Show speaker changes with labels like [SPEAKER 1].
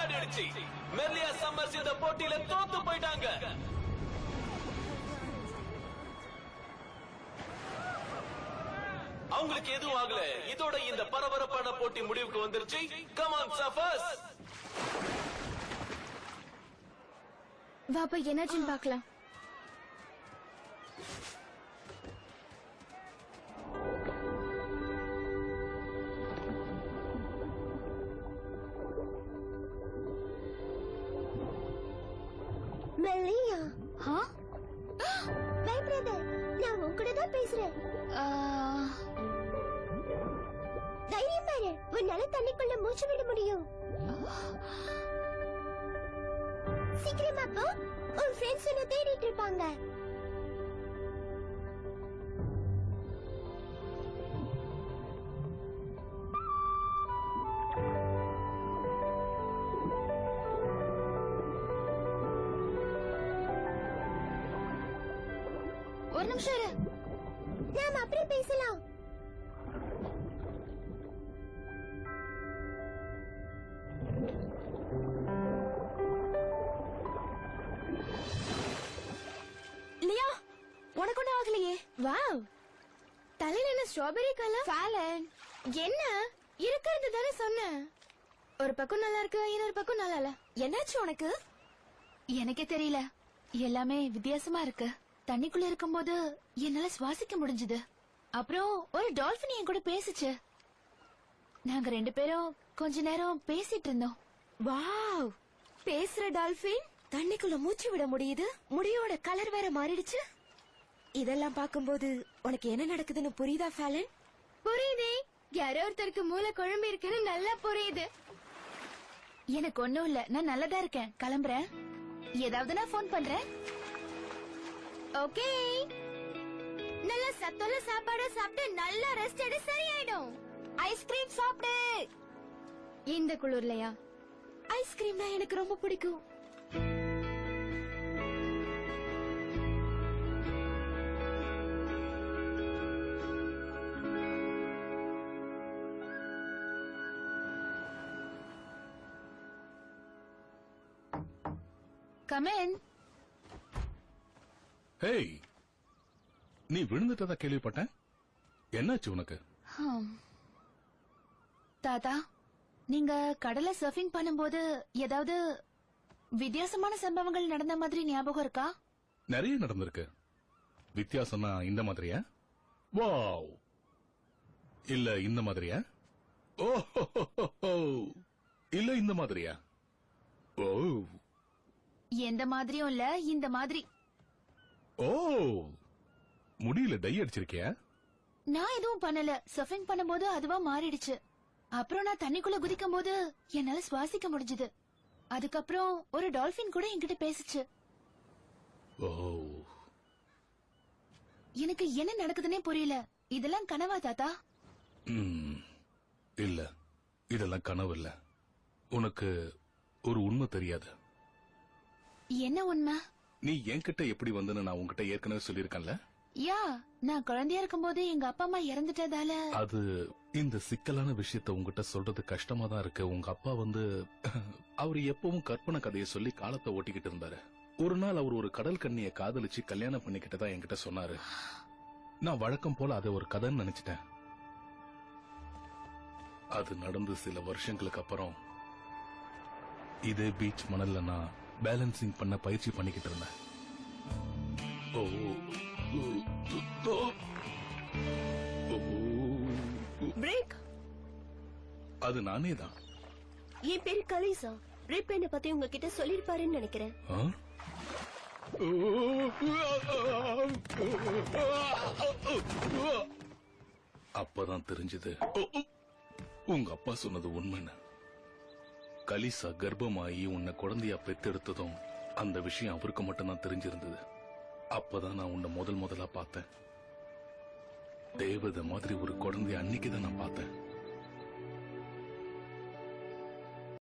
[SPEAKER 1] விளையாடிடுச்சு. மெர்லியா summers இந்த போட்டியில தோத்து போயிட்டாங்க. அவங்களுக்கு எதுவும் ஆகல. இதோட இந்த பரபரப்பான போட்டி முடிவுக்கு வந்துருச்சு. Come on suffers.
[SPEAKER 2] வாப்பா என்னாச்சுன்னு பார்க்கலாம்.
[SPEAKER 3] மெல்லியா பயப்படாத, நான் உன் கூட தான் பேசுறேன். தைரியம் பாரு, உன்னால தண்ணிக்குள்ள மூச்சு விட முடியும். சீக்கிரமா போ, உன் ஃப்ரெண்ட்ஸ் உன்னை தேடிட்டு இருப்பாங்க.
[SPEAKER 2] ஒரு நிமிஷம் இரு,
[SPEAKER 3] நாம அப்புறம் பேசலாம்.
[SPEAKER 2] லியா, உனக்கு ஒன்னும் ஆகலையே? வாவ், தலையில என்ன ஸ்ட்ராபெரி கலர்? ஃபேலன், என்ன இருக்கிறது தானே சொன்னேன். ஒரு பக்கம் நல்லா இருக்கு, இன்னொரு பக்கம் நல்லா இல்ல. என்னாச்சு உனக்கு? எனக்கே தெரியல, எல்லாமே வித்தியாசமா இருக்கு. தண்ணிக்குள்ள இருக்கும்போது என்னால சுவாசிக்க முடிஞ்சது. அப்புறம் ஒரு டால்பின் என் கூட பேசிச்சு. நாங்க ரெண்டு பேரும் கொஞ்ச நேரம் பேசிட்டு இருந்தோம். வாவ், பேசுற டால்பின் தண்ணிக்குள்ள மூச்சு விட முடியுது. முடியோட கலர் வேற மாறிடுச்சு. இதெல்லாம் பாக்கும்போது உனக்கு என்ன நடக்குதுன்னு புரியுதா ஃபேலன்? புரியுதே, யாரோ ஒருத்தருக்கு மூளை குழம்பு இருக்குன்னு நல்லா புரியுது. எனக்கு ஒண்ணும் இல்ல, நான் நல்லதா இருக்கேன். கிளம்புறேன். ஏதாவது நான் போன் பண்றேன். ஓகே, நல்ல சத்துள்ள சாப்பாடு சாப்பிட்டு நல்லா ரெஸ்ட் எடு, சரியாயிடும். ஐஸ்கிரீம் சாப்பிடு. இந்த குளிர்லையா? ஐஸ்கிரீம்னா எனக்கு ரொம்ப பிடிக்கும். Come in.
[SPEAKER 4] ஹேய், நீ விழுந்துட்டதா கேள்விப்பட்டேன். என்னாச்சு உனக்கு?
[SPEAKER 2] தாத்தா, நீங்க கடலை சர்ஃபிங் பண்ணும்போது ஏதாவது வித்தியாசமான சம்பவங்கள் நடந்த மாதிரி ஞாபகம் இருக்கா?
[SPEAKER 4] நிறைய நடந்திருக்கு. வித்தியாசம்னா இந்த மாதிரியா? வாவ், இல்ல இந்த மாதிரியா? ஓ, இல்ல இந்த மாதிரியா? ஓ,
[SPEAKER 2] எந்த மாதிரியும் இல்ல, இந்த மாதிரி.
[SPEAKER 4] ஓ, முடியல டை அடிச்சிருக்கியா?
[SPEAKER 2] நான் எதுவும் பண்ணல. சர்ஃபிங் பண்ணும்போது அதுவா மாறிடுச்சு. அப்புறம் நான் தண்ணிக்குள்ள குதிக்கும் போது என்னால சுவாசிக்க முடிஞ்சது. அதுக்கப்புறம் ஒரு டால்பின் கூட என்கிட்ட பேசிச்சு.
[SPEAKER 4] ஓ,
[SPEAKER 2] எனக்கு என்ன நடக்குதுன்னே புரியல. இதெல்லாம் கனவா தாத்தா?
[SPEAKER 4] இல்ல, இதெல்லாம் கனவு இல்ல. உனக்கு ஒரு உண்மை தெரியாது.
[SPEAKER 2] என்ன உண்மை?
[SPEAKER 4] நீ என்கிட்ட எப்படி வந்தன்னு நான் உன்கிட்ட ஏற்கனவே சொல்லிருக்கேன்ல.
[SPEAKER 2] யா, நான் குழந்தையா இருக்கும்போது எங்க அப்பா அம்மா இறந்துட்டதால.
[SPEAKER 4] அது இந்த சிக்கலான விஷயத்த உங்ககிட்ட சொல்றது கஷ்டமா தான் இருக்கு. உங்க அப்பா அவரு எப்பவும் கற்பனை கதையை சொல்லி காலத்தை ஓட்டிக்கிட்டு இருந்தாரு. ஒரு நாள் அவர் ஒரு கடல் கண்ணியை காதலிச்சு கல்யாணம் பண்ணிக்கிட்டதா என்கிட்ட சொன்னாரு. நான் வழக்கம் போல அதை ஒரு கதைன்னு நினைச்சிட்டேன். அது நடந்து சில வருஷங்களுக்கு அப்புறம் இதே பீச் மணல்ல நான் பேலன்சிங் பண்ண பயிற்சி பண்ணிக்கிட்டு இருந்தேன்.
[SPEAKER 3] பிரேக்.
[SPEAKER 4] அது நானே தான்.
[SPEAKER 3] என் பேரு கலிசா. பிரேக் என்ன பத்தி உங்ககிட்ட சொல்லிருப்பாருன்னு நினைக்கிறேன்.
[SPEAKER 4] அப்பதான் தெரிஞ்சது உங்க அப்பா சொன்னது உண்மைன்னு. கலிசா கர்ப்பமாயி உன்னை குழந்தையா பெத்தெடுத்ததும் அந்த விஷயம் அவருக்கு மட்டும்தான் தெரிஞ்சிருந்தது. அப்பதான் நான் உன்னை முதலா பார்த்தேன். தேவதை மாதிரி ஒரு குழந்தைய அன்னைக்குதான் நான் பார்த்தேன்.